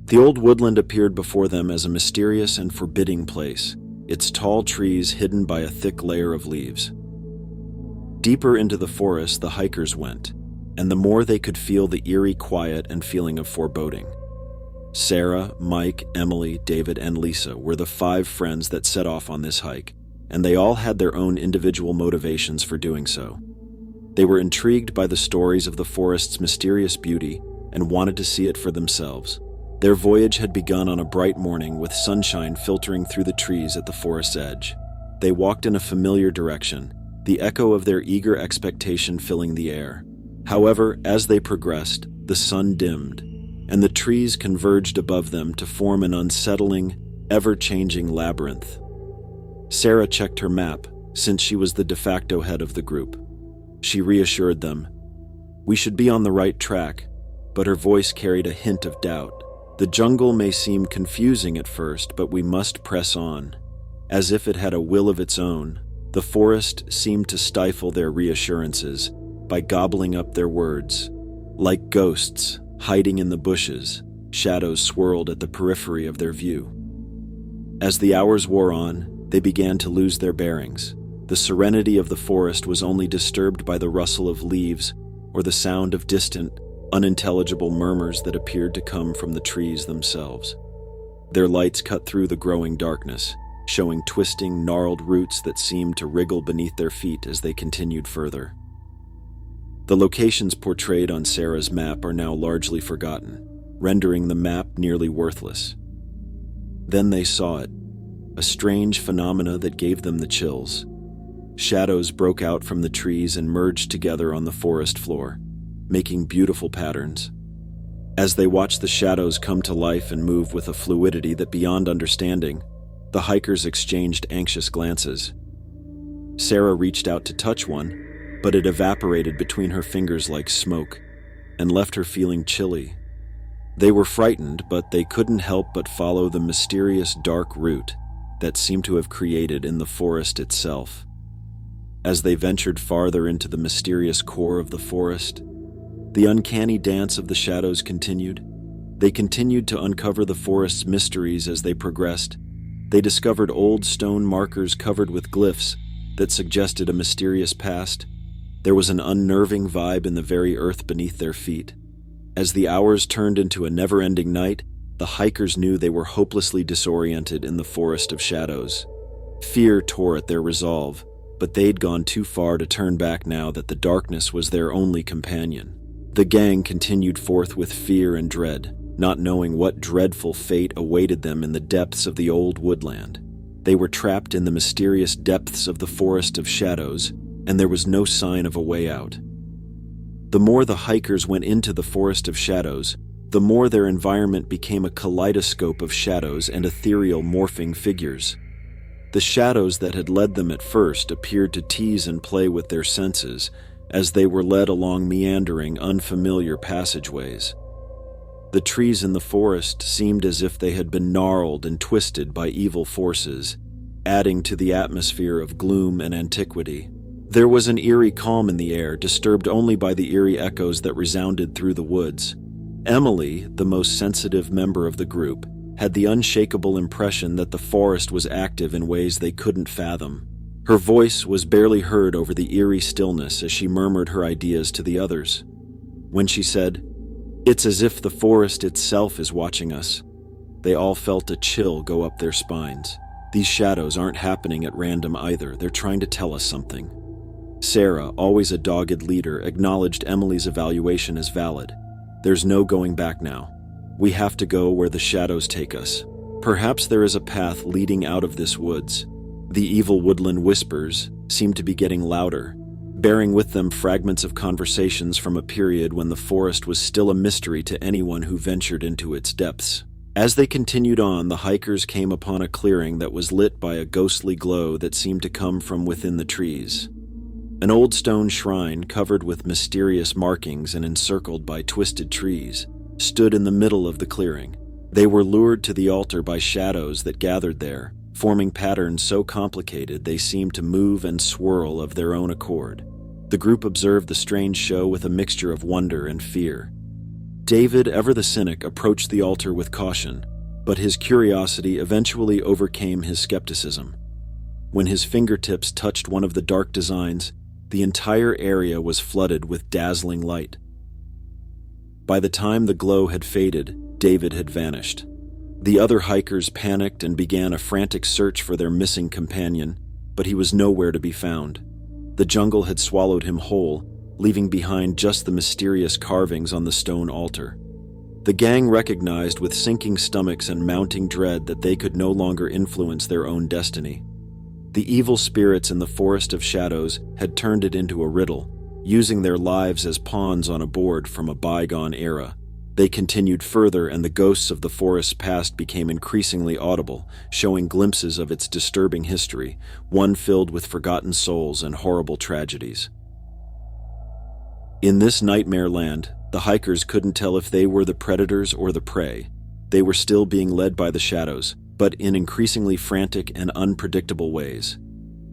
The old woodland appeared before them as a mysterious and forbidding place, its tall trees hidden by a thick layer of leaves. Deeper into the forest the hikers went, and the more they could feel the eerie quiet and feeling of foreboding. Sarah, Mike, Emily, David, and Lisa were the 5 friends that set off on this hike, and they all had their own individual motivations for doing so. They were intrigued by the stories of the forest's mysterious beauty and wanted to see it for themselves. Their voyage had begun on a bright morning with sunshine filtering through the trees at the forest's edge. They walked in a familiar direction, the echo of their eager expectation filling the air. However, as they progressed, the sun dimmed, and the trees converged above them to form an unsettling, ever-changing labyrinth. Sarah checked her map, since she was the de facto head of the group. She reassured them. "We should be on the right track," but her voice carried a hint of doubt. "The jungle may seem confusing at first, but we must press on." As if it had a will of its own, the forest seemed to stifle their reassurances by gobbling up their words. Like ghosts, hiding in the bushes, shadows swirled at the periphery of their view. As the hours wore on, they began to lose their bearings. The serenity of the forest was only disturbed by the rustle of leaves or the sound of distant, unintelligible murmurs that appeared to come from the trees themselves. Their lights cut through the growing darkness, showing twisting, gnarled roots that seemed to wriggle beneath their feet as they continued further. The locations portrayed on Sarah's map are now largely forgotten, rendering the map nearly worthless. Then they saw it, a strange phenomena that gave them the chills. Shadows broke out from the trees and merged together on the forest floor, making beautiful patterns. As they watched the shadows come to life and move with a fluidity that beyond understanding, the hikers exchanged anxious glances. Sarah reached out to touch one, but it evaporated between her fingers like smoke and left her feeling chilly. They were frightened, but they couldn't help but follow the mysterious dark route that seemed to have created in the forest itself. As they ventured farther into the mysterious core of the forest, the uncanny dance of the shadows continued. They continued to uncover the forest's mysteries as they progressed. They discovered old stone markers covered with glyphs that suggested a mysterious past. There was an unnerving vibe in the very earth beneath their feet. As the hours turned into a never-ending night, the hikers knew they were hopelessly disoriented in the forest of shadows. Fear tore at their resolve, but they'd gone too far to turn back now that the darkness was their only companion. The gang continued forth with fear and dread, not knowing what dreadful fate awaited them in the depths of the old woodland. They were trapped in the mysterious depths of the forest of shadows, and there was no sign of a way out. The more the hikers went into the forest of shadows, the more their environment became a kaleidoscope of shadows and ethereal morphing figures. The shadows that had led them at first appeared to tease and play with their senses as they were led along meandering, unfamiliar passageways. The trees in the forest seemed as if they had been gnarled and twisted by evil forces, adding to the atmosphere of gloom and antiquity. There was an eerie calm in the air, disturbed only by the eerie echoes that resounded through the woods. Emily, the most sensitive member of the group, had the unshakable impression that the forest was active in ways they couldn't fathom. Her voice was barely heard over the eerie stillness as she murmured her ideas to the others. When she said, "It's as if the forest itself is watching us," they all felt a chill go up their spines. These shadows aren't happening at random either, they're trying to tell us something. Sarah, always a dogged leader, acknowledged Emily's evaluation as valid. "There's no going back now. We have to go where the shadows take us. Perhaps there is a path leading out of this woods." The evil woodland whispers seemed to be getting louder, bearing with them fragments of conversations from a period when the forest was still a mystery to anyone who ventured into its depths. As they continued on, the hikers came upon a clearing that was lit by a ghostly glow that seemed to come from within the trees. An old stone shrine, covered with mysterious markings and encircled by twisted trees, stood in the middle of the clearing. They were lured to the altar by shadows that gathered there, forming patterns so complicated they seemed to move and swirl of their own accord. The group observed the strange show with a mixture of wonder and fear. David, ever the cynic, approached the altar with caution, but his curiosity eventually overcame his skepticism. When his fingertips touched one of the dark designs, the entire area was flooded with dazzling light. By the time the glow had faded, David had vanished. The other hikers panicked and began a frantic search for their missing companion, but he was nowhere to be found. The jungle had swallowed him whole, leaving behind just the mysterious carvings on the stone altar. The gang recognized with sinking stomachs and mounting dread that they could no longer influence their own destiny. The evil spirits in the Forest of Shadows had turned it into a riddle, using their lives as pawns on a board from a bygone era. They continued further, and the ghosts of the forest's past became increasingly audible, showing glimpses of its disturbing history, one filled with forgotten souls and horrible tragedies. In this nightmare land, the hikers couldn't tell if they were the predators or the prey. They were still being led by the shadows, but in increasingly frantic and unpredictable ways.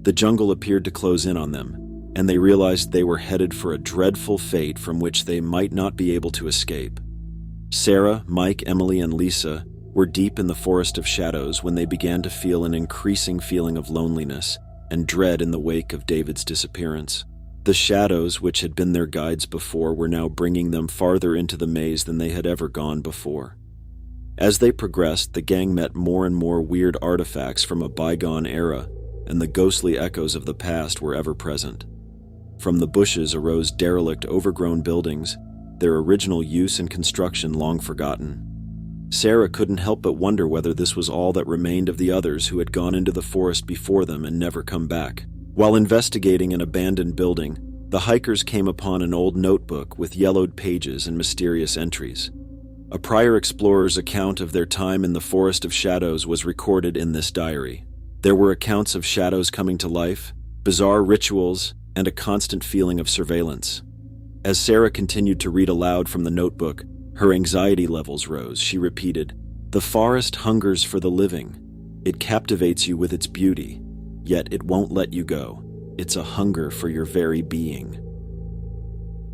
The jungle appeared to close in on them, and they realized they were headed for a dreadful fate from which they might not be able to escape. Sarah, Mike, Emily, and Lisa were deep in the Forest of Shadows when they began to feel an increasing feeling of loneliness and dread in the wake of David's disappearance. The shadows, which had been their guides before, were now bringing them farther into the maze than they had ever gone before. As they progressed, the gang met more and more weird artifacts from a bygone era, and the ghostly echoes of the past were ever present. From the bushes arose derelict, overgrown buildings, their original use and construction long forgotten. Sarah couldn't help but wonder whether this was all that remained of the others who had gone into the forest before them and never come back. While investigating an abandoned building, the hikers came upon an old notebook with yellowed pages and mysterious entries. A prior explorer's account of their time in the Forest of Shadows was recorded in this diary. There were accounts of shadows coming to life, bizarre rituals, and a constant feeling of surveillance. As Sarah continued to read aloud from the notebook, her anxiety levels rose. She repeated, "The forest hungers for the living. It captivates you with its beauty, yet it won't let you go. It's a hunger for your very being."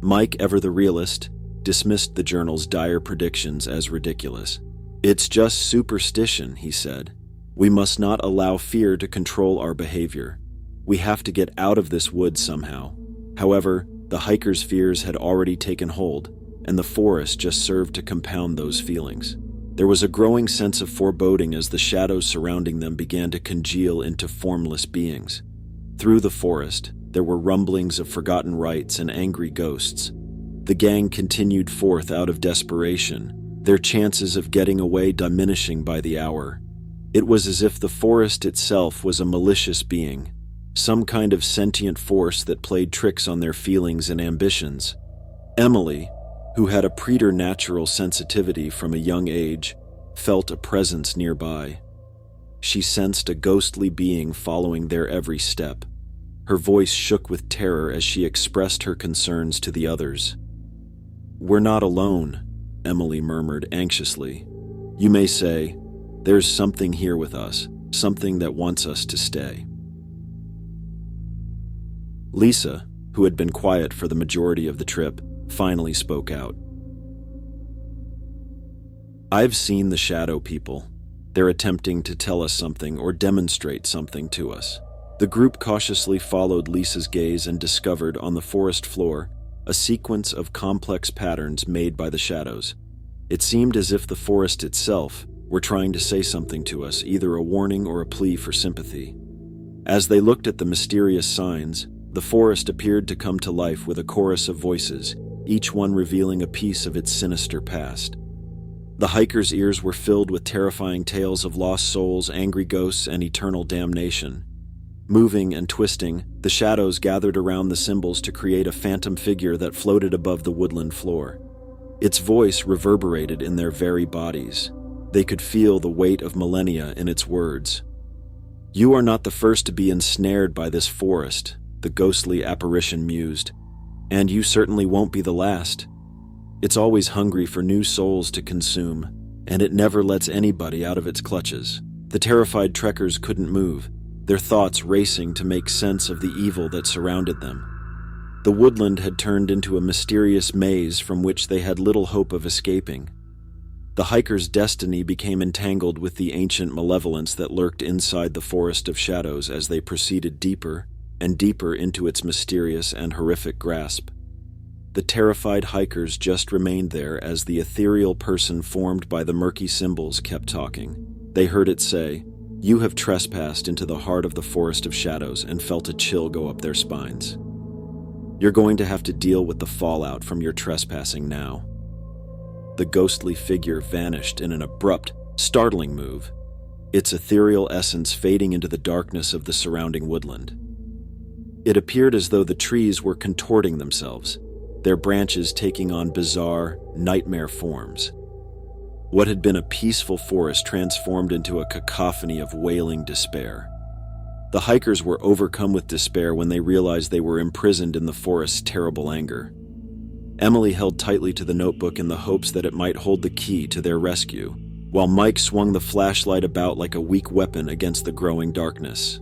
Mike, ever the realist, dismissed the journal's dire predictions as ridiculous. "It's just superstition," he said. "We must not allow fear to control our behavior. We have to get out of this woods somehow." However, the hikers' fears had already taken hold, and the forest just served to compound those feelings. There was a growing sense of foreboding as the shadows surrounding them began to congeal into formless beings. Through the forest, there were rumblings of forgotten rites and angry ghosts. The gang continued forth out of desperation, their chances of getting away diminishing by the hour. It was as if the forest itself was a malicious being, some kind of sentient force that played tricks on their feelings and ambitions. Emily, who had a preternatural sensitivity from a young age, felt a presence nearby. She sensed a ghostly being following their every step. Her voice shook with terror as she expressed her concerns to the others. "We're not alone," Emily murmured anxiously. "You may say, there's something here with us, something that wants us to stay." Lisa, who had been quiet for the majority of the trip, finally spoke out. "I've seen the shadow people. They're attempting to tell us something or demonstrate something to us." The group cautiously followed Lisa's gaze and discovered on the forest floor a sequence of complex patterns made by the shadows. It seemed as if the forest itself were trying to say something to us, either a warning or a plea for sympathy. As they looked at the mysterious signs, the forest appeared to come to life with a chorus of voices, each one revealing a piece of its sinister past. The hikers' ears were filled with terrifying tales of lost souls, angry ghosts, and eternal damnation. Moving and twisting, the shadows gathered around the symbols to create a phantom figure that floated above the woodland floor. Its voice reverberated in their very bodies. They could feel the weight of millennia in its words. "You are not the first to be ensnared by this forest," the ghostly apparition mused, "and you certainly won't be the last. It's always hungry for new souls to consume, and it never lets anybody out of its clutches." The terrified trekkers couldn't move, their thoughts racing to make sense of the evil that surrounded them. The woodland had turned into a mysterious maze from which they had little hope of escaping. The hikers' destiny became entangled with the ancient malevolence that lurked inside the forest of shadows as they proceeded deeper and deeper into its mysterious and horrific grasp. The terrified hikers just remained there as the ethereal person formed by the murky symbols kept talking. They heard it say, "You have trespassed into the heart of the forest of shadows," and felt a chill go up their spines. "You're going to have to deal with the fallout from your trespassing now." The ghostly figure vanished in an abrupt, startling move, its ethereal essence fading into the darkness of the surrounding woodland. It appeared as though the trees were contorting themselves, their branches taking on bizarre, nightmare forms. What had been a peaceful forest transformed into a cacophony of wailing despair. The hikers were overcome with despair when they realized they were imprisoned in the forest's terrible anger. Emily held tightly to the notebook in the hopes that it might hold the key to their rescue, while Mike swung the flashlight about like a weak weapon against the growing darkness.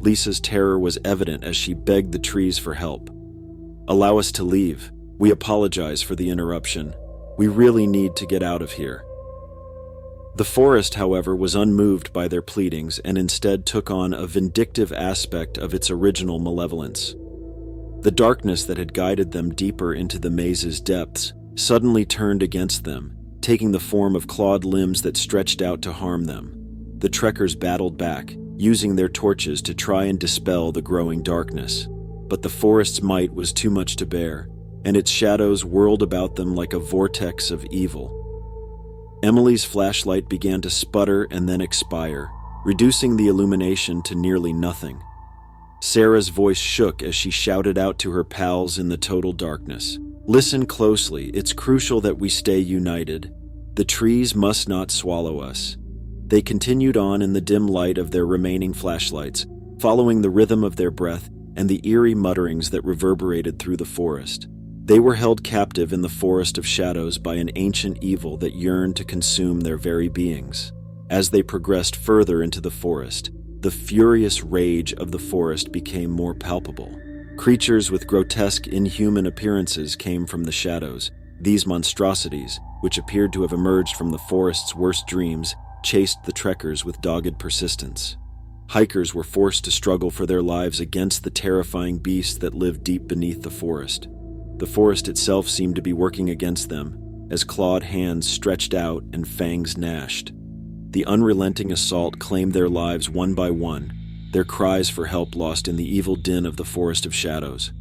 Lisa's terror was evident as she begged the trees for help. "Allow us to leave. We apologize for the interruption. We really need to get out of here." The forest, however, was unmoved by their pleadings and instead took on a vindictive aspect of its original malevolence. The darkness that had guided them deeper into the maze's depths suddenly turned against them, taking the form of clawed limbs that stretched out to harm them. The trekkers battled back, using their torches to try and dispel the growing darkness. But the forest's might was too much to bear, and its shadows whirled about them like a vortex of evil. Emily's flashlight began to sputter and then expire, reducing the illumination to nearly nothing. Sarah's voice shook as she shouted out to her pals in the total darkness. "Listen closely, it's crucial that we stay united. The trees must not swallow us." They continued on in the dim light of their remaining flashlights, following the rhythm of their breath and the eerie mutterings that reverberated through the forest. They were held captive in the forest of shadows by an ancient evil that yearned to consume their very beings. As they progressed further into the forest, the furious rage of the forest became more palpable. Creatures with grotesque, inhuman appearances came from the shadows. These monstrosities, which appeared to have emerged from the forest's worst dreams, chased the trekkers with dogged persistence. Hikers were forced to struggle for their lives against the terrifying beasts that lived deep beneath the forest. The forest itself seemed to be working against them, as clawed hands stretched out and fangs gnashed. The unrelenting assault claimed their lives one by one, their cries for help lost in the evil din of the forest of shadows.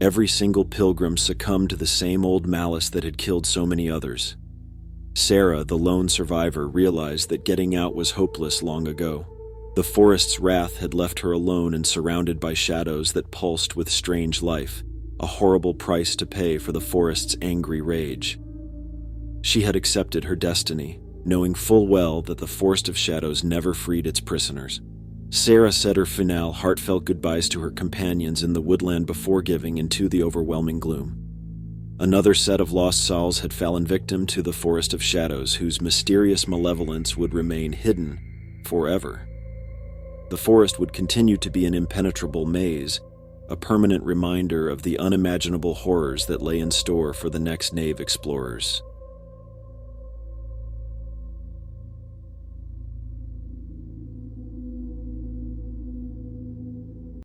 Every single pilgrim succumbed to the same old malice that had killed so many others. Sarah, the lone survivor, realized that getting out was hopeless long ago. The forest's wrath had left her alone and surrounded by shadows that pulsed with strange life, a horrible price to pay for the forest's angry rage. She had accepted her destiny, knowing full well that the forest of shadows never freed its prisoners. Sarah said her final, heartfelt goodbyes to her companions in the woodland before giving into the overwhelming gloom. Another set of lost souls had fallen victim to the forest of shadows, whose mysterious malevolence would remain hidden forever. The forest would continue to be an impenetrable maze, a permanent reminder of the unimaginable horrors that lay in store for the next Nave explorers.